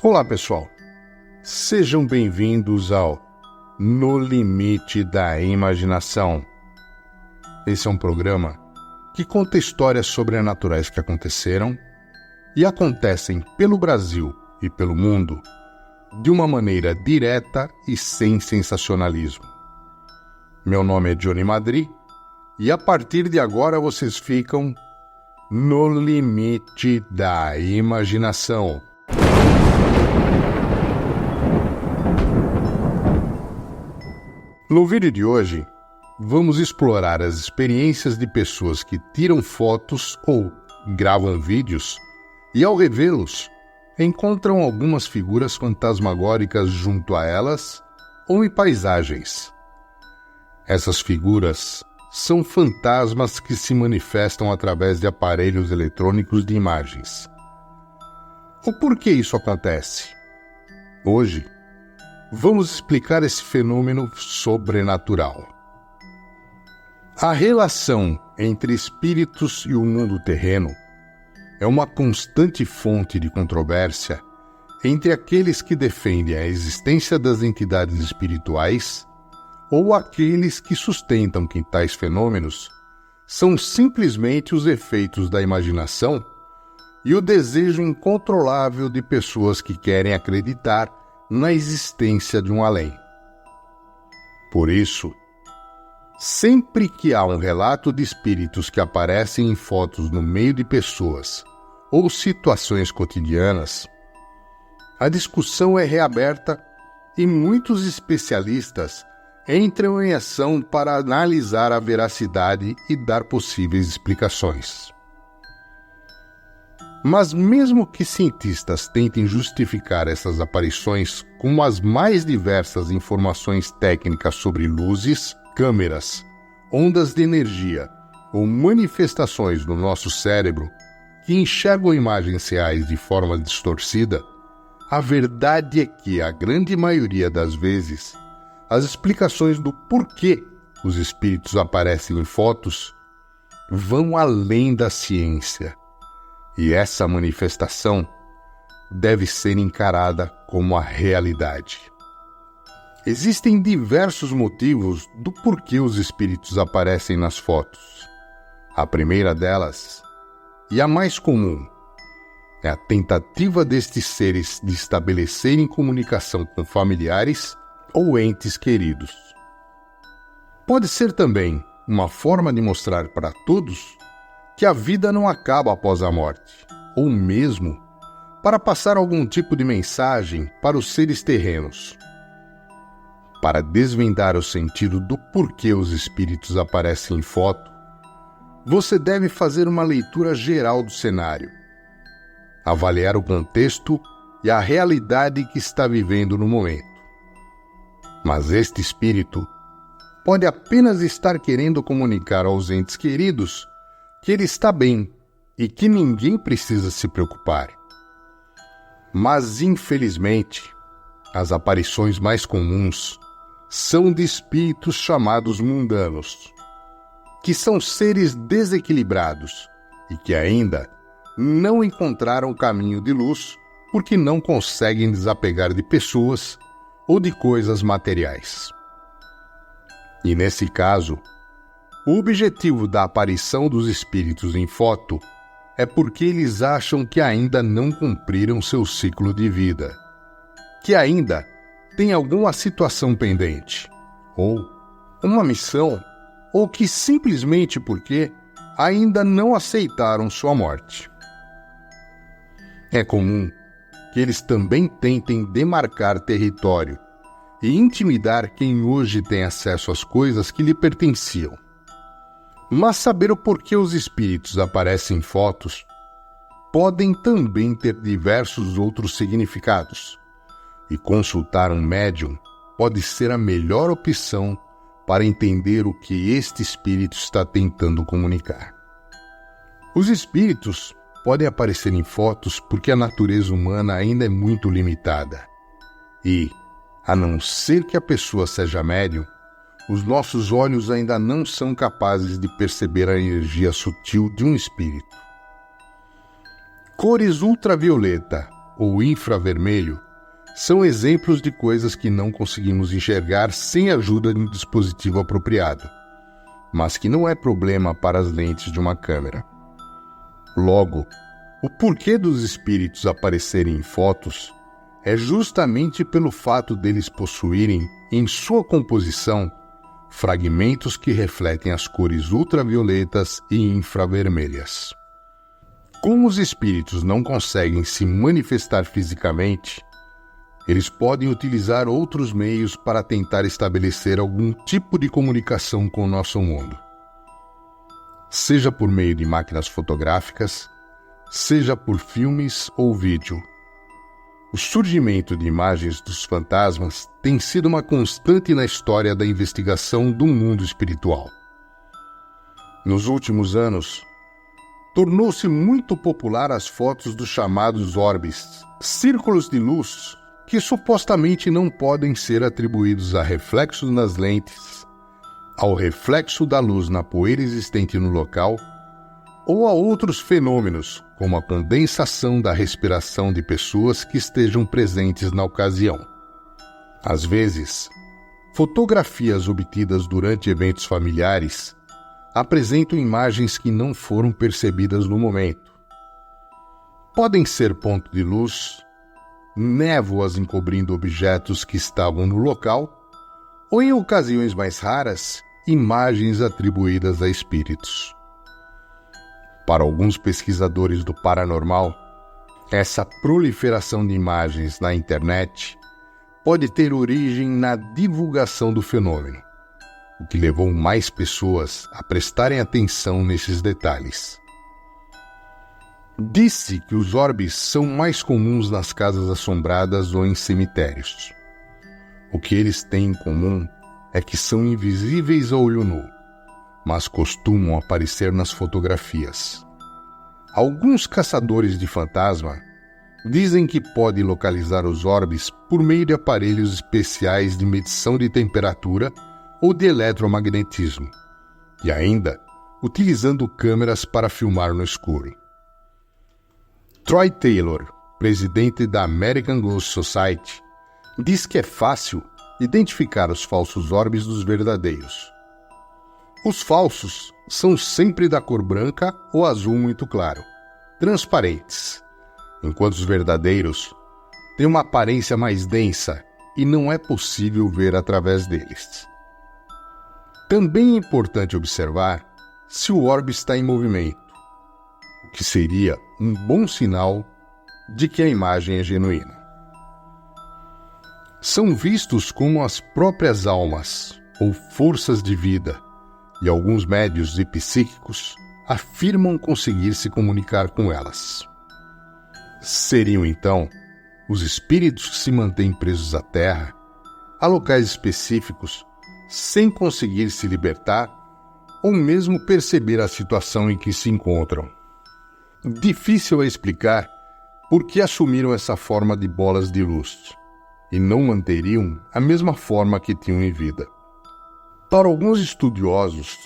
Olá, pessoal. Sejam bem-vindos ao No Limite da Imaginação. Esse é um programa que conta histórias sobrenaturais que aconteceram e acontecem pelo Brasil e pelo mundo de uma maneira direta e sem sensacionalismo. Meu nome é Johnny Madri e a partir de agora vocês ficam no limite da imaginação. No vídeo de hoje, vamos explorar as experiências de pessoas que tiram fotos ou gravam vídeos e, ao revê-los, encontram algumas figuras fantasmagóricas junto a elas ou em paisagens. Essas figuras são fantasmas que se manifestam através de aparelhos eletrônicos de imagens. O porquê isso acontece? Hoje, vamos explicar esse fenômeno sobrenatural. A relação entre espíritos e o mundo terreno é uma constante fonte de controvérsia entre aqueles que defendem a existência das entidades espirituais ou aqueles que sustentam que tais fenômenos são simplesmente os efeitos da imaginação e o desejo incontrolável de pessoas que querem acreditar na existência de um além. Por isso, sempre que há um relato de espíritos que aparecem em fotos no meio de pessoas ou situações cotidianas, a discussão é reaberta e muitos especialistas entram em ação para analisar a veracidade e dar possíveis explicações. Mas mesmo que cientistas tentem justificar essas aparições com as mais diversas informações técnicas sobre luzes, câmeras, ondas de energia ou manifestações no nosso cérebro que enxergam imagens reais de forma distorcida, a verdade é que, a grande maioria das vezes, as explicações do porquê os espíritos aparecem em fotos vão além da ciência. E essa manifestação deve ser encarada como a realidade. Existem diversos motivos do porquê os espíritos aparecem nas fotos. A primeira delas, e a mais comum, é a tentativa destes seres de estabelecerem comunicação com familiares ou entes queridos. Pode ser também uma forma de mostrar para todos que a vida não acaba após a morte, ou mesmo para passar algum tipo de mensagem para os seres terrenos. Para desvendar o sentido do porquê os espíritos aparecem em foto, você deve fazer uma leitura geral do cenário, avaliar o contexto e a realidade que está vivendo no momento. Mas este espírito pode apenas estar querendo comunicar aos entes queridos que ele está bem e que ninguém precisa se preocupar. Mas, infelizmente, as aparições mais comuns são de espíritos chamados mundanos, que são seres desequilibrados e que ainda não encontraram o caminho de luz porque não conseguem desapegar de pessoas ou de coisas materiais. E nesse caso, o objetivo da aparição dos espíritos em foto é porque eles acham que ainda não cumpriram seu ciclo de vida, que ainda tem alguma situação pendente, ou uma missão, ou que simplesmente porque ainda não aceitaram sua morte. É comum que eles também tentem demarcar território e intimidar quem hoje tem acesso às coisas que lhe pertenciam. Mas saber o porquê os espíritos aparecem em fotos podem também ter diversos outros significados, e consultar um médium pode ser a melhor opção para entender o que este espírito está tentando comunicar. Os espíritos podem aparecer em fotos porque a natureza humana ainda é muito limitada, e, a não ser que a pessoa seja médium, os nossos olhos ainda não são capazes de perceber a energia sutil de um espírito. Cores ultravioleta ou infravermelho são exemplos de coisas que não conseguimos enxergar sem a ajuda de um dispositivo apropriado, mas que não é problema para as lentes de uma câmera. Logo, o porquê dos espíritos aparecerem em fotos é justamente pelo fato deles possuírem, em sua composição, fragmentos que refletem as cores ultravioletas e infravermelhas. Como os espíritos não conseguem se manifestar fisicamente, eles podem utilizar outros meios para tentar estabelecer algum tipo de comunicação com o nosso mundo. Seja por meio de máquinas fotográficas, seja por filmes ou vídeo. O surgimento de imagens dos fantasmas tem sido uma constante na história da investigação do mundo espiritual. Nos últimos anos, tornou-se muito popular as fotos dos chamados orbes, círculos de luz que supostamente não podem ser atribuídos a reflexos nas lentes, ao reflexo da luz na poeira existente no local, ou a outros fenômenos, como a condensação da respiração de pessoas que estejam presentes na ocasião. Às vezes, fotografias obtidas durante eventos familiares apresentam imagens que não foram percebidas no momento. Podem ser ponto de luz, névoas encobrindo objetos que estavam no local, ou em ocasiões mais raras, imagens atribuídas a espíritos. Para alguns pesquisadores do paranormal, essa proliferação de imagens na internet pode ter origem na divulgação do fenômeno, o que levou mais pessoas a prestarem atenção nesses detalhes. Disse que os orbes são mais comuns nas casas assombradas ou em cemitérios. O que eles têm em comum é que são invisíveis a olho nu, mas costumam aparecer nas fotografias. Alguns caçadores de fantasma dizem que podem localizar os orbes por meio de aparelhos especiais de medição de temperatura ou de eletromagnetismo, e ainda utilizando câmeras para filmar no escuro. Troy Taylor, presidente da American Ghost Society, diz que é fácil identificar os falsos orbes dos verdadeiros. Os falsos são sempre da cor branca ou azul muito claro, transparentes, enquanto os verdadeiros têm uma aparência mais densa e não é possível ver através deles. Também é importante observar se o orbe está em movimento, o que seria um bom sinal de que a imagem é genuína. São vistos como as próprias almas ou forças de vida, e alguns médiuns e psíquicos afirmam conseguir se comunicar com elas. Seriam, então, os espíritos que se mantêm presos à Terra, a locais específicos, sem conseguir se libertar ou mesmo perceber a situação em que se encontram. Difícil é explicar por que assumiram essa forma de bolas de luz e não manteriam a mesma forma que tinham em vida. Para alguns estudiosos,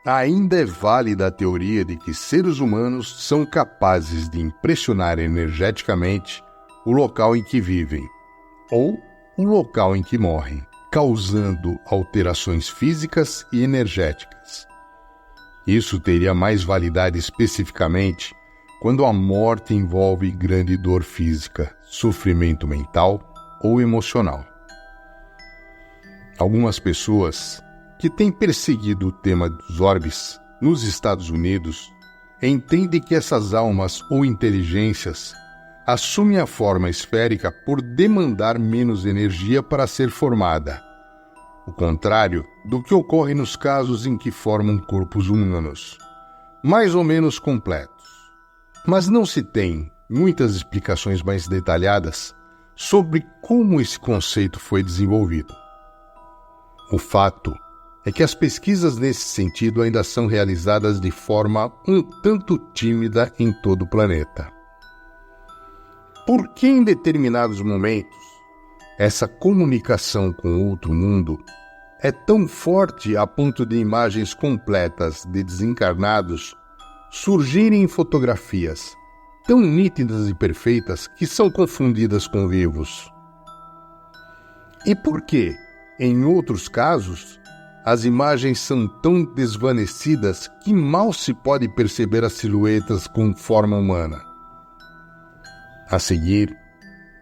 ainda é válida a teoria de que seres humanos são capazes de impressionar energeticamente o local em que vivem ou o local em que morrem, causando alterações físicas e energéticas. Isso teria mais validade especificamente quando a morte envolve grande dor física, sofrimento mental ou emocional. Algumas pessoas que têm perseguido o tema dos orbes nos Estados Unidos entendem que essas almas ou inteligências assumem a forma esférica por demandar menos energia para ser formada, o contrário do que ocorre nos casos em que formam corpos humanos, mais ou menos completos. Mas não se tem muitas explicações mais detalhadas sobre como esse conceito foi desenvolvido. O fato é que as pesquisas nesse sentido ainda são realizadas de forma um tanto tímida em todo o planeta. Por que em determinados momentos essa comunicação com o outro mundo é tão forte a ponto de imagens completas de desencarnados surgirem em fotografias tão nítidas e perfeitas que são confundidas com vivos. E por que, em outros casos, as imagens são tão desvanecidas que mal se pode perceber as silhuetas com forma humana? A seguir,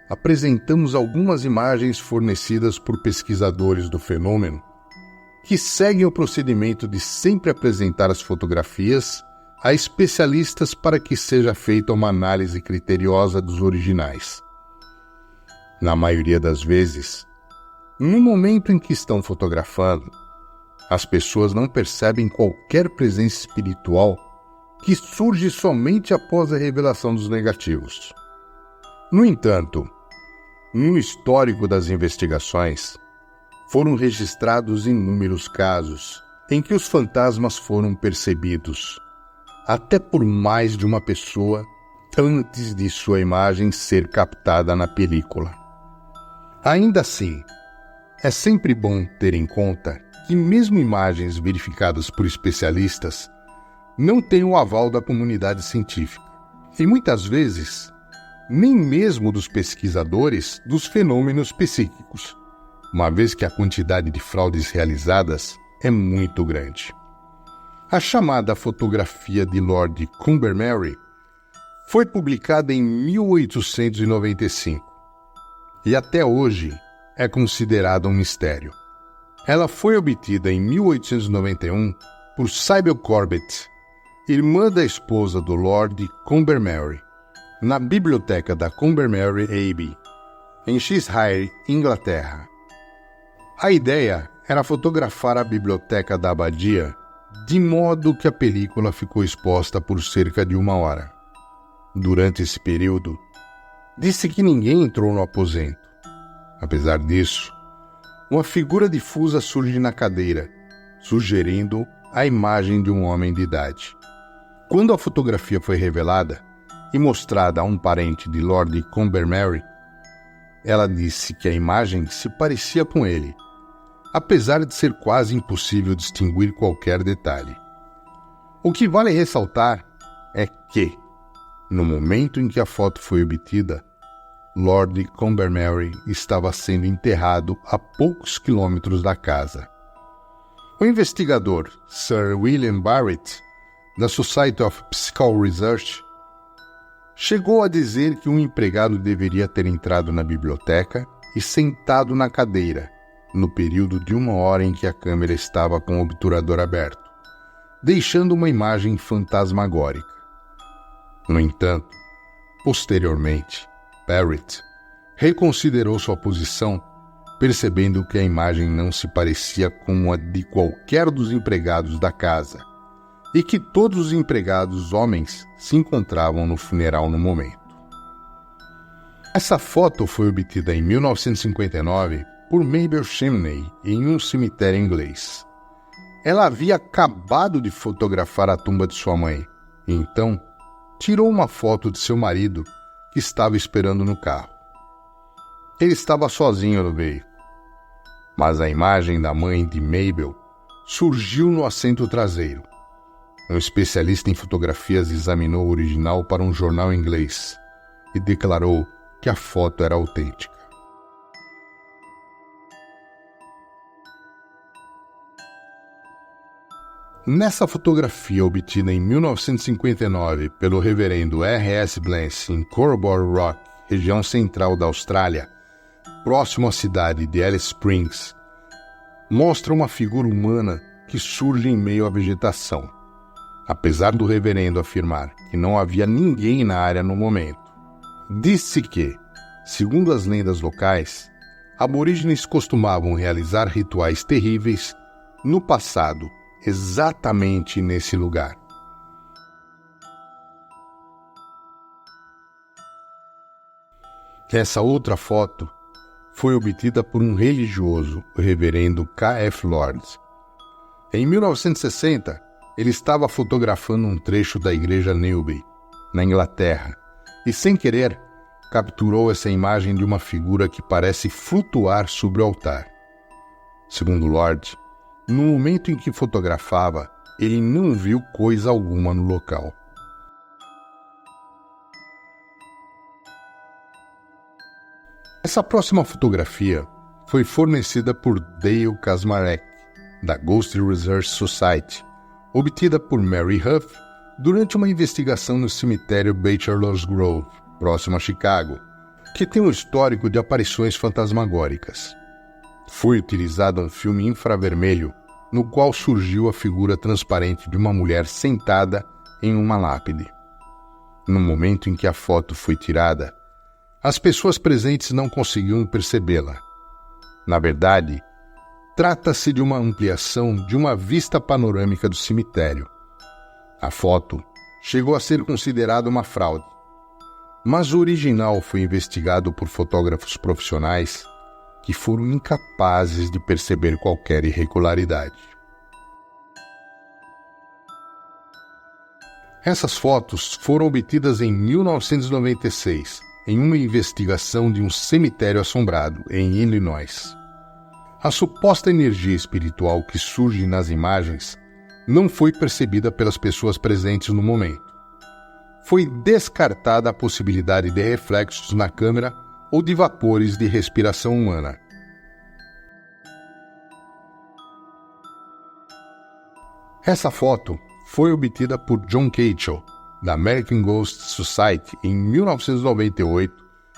apresentamos algumas imagens fornecidas por pesquisadores do fenômeno que seguem o procedimento de sempre apresentar as fotografias a especialistas para que seja feita uma análise criteriosa dos originais. Na maioria das vezes, no momento em que estão fotografando, as pessoas não percebem qualquer presença espiritual que surge somente após a revelação dos negativos. No entanto, no histórico das investigações, foram registrados inúmeros casos em que os fantasmas foram percebidos, até por mais de uma pessoa, antes de sua imagem ser captada na película. Ainda assim, é sempre bom ter em conta que mesmo imagens verificadas por especialistas não têm o aval da comunidade científica, e muitas vezes nem mesmo dos pesquisadores dos fenômenos psíquicos, uma vez que a quantidade de fraudes realizadas é muito grande. A chamada fotografia de Lord Cumbermery foi publicada em 1895 e até hoje é considerada um mistério. Ela foi obtida em 1891 por Sybil Corbett, irmã da esposa do Lord Cumbermery, na biblioteca da Cumbermery Abbey, em Cheshire, Inglaterra. A ideia era fotografar a biblioteca da abadia de modo que a película ficou exposta por cerca de 1 hora. Durante esse período, disse que ninguém entrou no aposento. Apesar disso, uma figura difusa surge na cadeira, sugerindo a imagem de um homem de idade. Quando a fotografia foi revelada e mostrada a um parente de Lord Cumbermery, ela disse que a imagem se parecia com ele, apesar de ser quase impossível distinguir qualquer detalhe. O que vale ressaltar é que, no momento em que a foto foi obtida, Lord Cumbermery estava sendo enterrado a poucos quilômetros da casa. O investigador Sir William Barrett, da Society of Psychical Research, chegou a dizer que um empregado deveria ter entrado na biblioteca e sentado na cadeira, no período de 1 hora em que a câmera estava com o obturador aberto, deixando uma imagem fantasmagórica. No entanto, posteriormente, Barrett reconsiderou sua posição, percebendo que a imagem não se parecia com a de qualquer dos empregados da casa e que todos os empregados homens se encontravam no funeral no momento. Essa foto foi obtida em 1959 por Mabel Chimney em um cemitério inglês. Ela havia acabado de fotografar a tumba de sua mãe, e então tirou uma foto de seu marido, que estava esperando no carro. Ele estava sozinho no veículo, mas a imagem da mãe de Mabel surgiu no assento traseiro. Um especialista em fotografias examinou o original para um jornal inglês e declarou que a foto era autêntica. Nessa fotografia obtida em 1959 pelo reverendo R.S. Blance em Corroboree Rock, região central da Austrália, próximo à cidade de Alice Springs, mostra uma figura humana que surge em meio à vegetação, apesar do reverendo afirmar que não havia ninguém na área no momento. Disse que, segundo as lendas locais, aborígenes costumavam realizar rituais terríveis no passado, exatamente nesse lugar. Essa outra foto foi obtida por um religioso, o reverendo K.F. Lords. Em 1960, ele estava fotografando um trecho da igreja Newby, na Inglaterra, e sem querer, capturou essa imagem de uma figura que parece flutuar sobre o altar. Segundo Lord, no momento em que fotografava, ele não viu coisa alguma no local. Essa próxima fotografia foi fornecida por Dale Kaczmarek, da Ghost Research Society, obtida por Mary Huff durante uma investigação no cemitério Bachelor's Grove, próximo a Chicago, que tem um histórico de aparições fantasmagóricas. Foi utilizado um filme infravermelho no qual surgiu a figura transparente de uma mulher sentada em uma lápide. No momento em que a foto foi tirada, as pessoas presentes não conseguiam percebê-la. Na verdade, trata-se de uma ampliação de uma vista panorâmica do cemitério. A foto chegou a ser considerada uma fraude, mas o original foi investigado por fotógrafos profissionais que foram incapazes de perceber qualquer irregularidade. Essas fotos foram obtidas em 1996, em uma investigação de um cemitério assombrado, em Illinois. A suposta energia espiritual que surge nas imagens não foi percebida pelas pessoas presentes no momento. Foi descartada a possibilidade de reflexos na câmera ou de vapores de respiração humana. Essa foto foi obtida por John Cahill, da American Ghost Society, em 1998,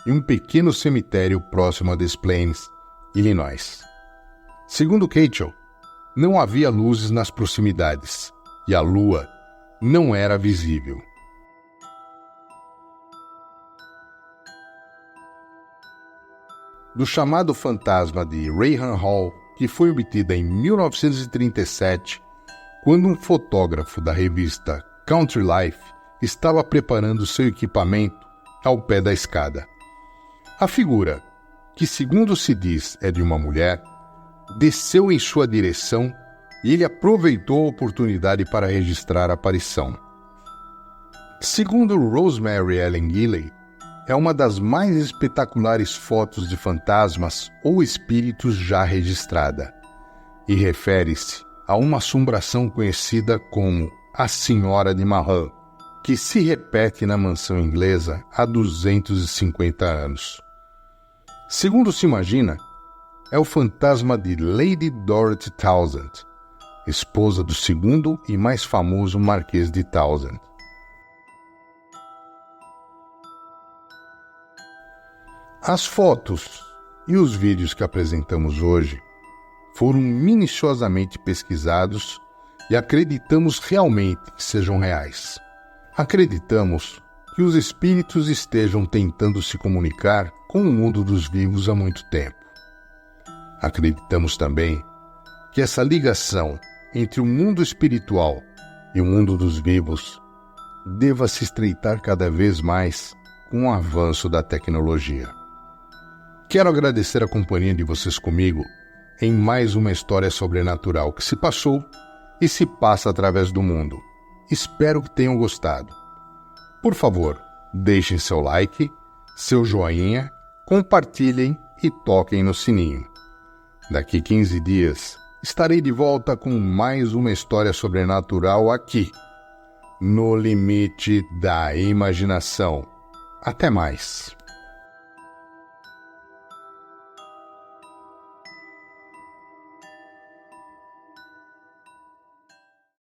em um pequeno cemitério próximo a Des Plaines, Illinois. Segundo Cahill, não havia luzes nas proximidades e a lua não era visível. Do chamado fantasma de Rayhan Hall, que foi obtida em 1937, quando um fotógrafo da revista Country Life estava preparando seu equipamento ao pé da escada. A figura, que segundo se diz é de uma mulher, desceu em sua direção e ele aproveitou a oportunidade para registrar a aparição. Segundo Rosemary Ellen Guiley, é uma das mais espetaculares fotos de fantasmas ou espíritos já registrada, e refere-se a uma assombração conhecida como a Senhora de Mahal, que se repete na mansão inglesa há 250 anos. Segundo se imagina, é o fantasma de Lady Dorothy Townshend, esposa do segundo e mais famoso Marquês de Townshend. As fotos e os vídeos que apresentamos hoje foram minuciosamente pesquisados e acreditamos realmente que sejam reais. Acreditamos que os espíritos estejam tentando se comunicar com o mundo dos vivos há muito tempo. Acreditamos também que essa ligação entre o mundo espiritual e o mundo dos vivos deva se estreitar cada vez mais com o avanço da tecnologia. Quero agradecer a companhia de vocês comigo em mais uma história sobrenatural que se passou e se passa através do mundo. Espero que tenham gostado. Por favor, deixem seu like, seu joinha, compartilhem e toquem no sininho. Daqui 15 dias estarei de volta com mais uma história sobrenatural aqui, no Limite da Imaginação. Até mais!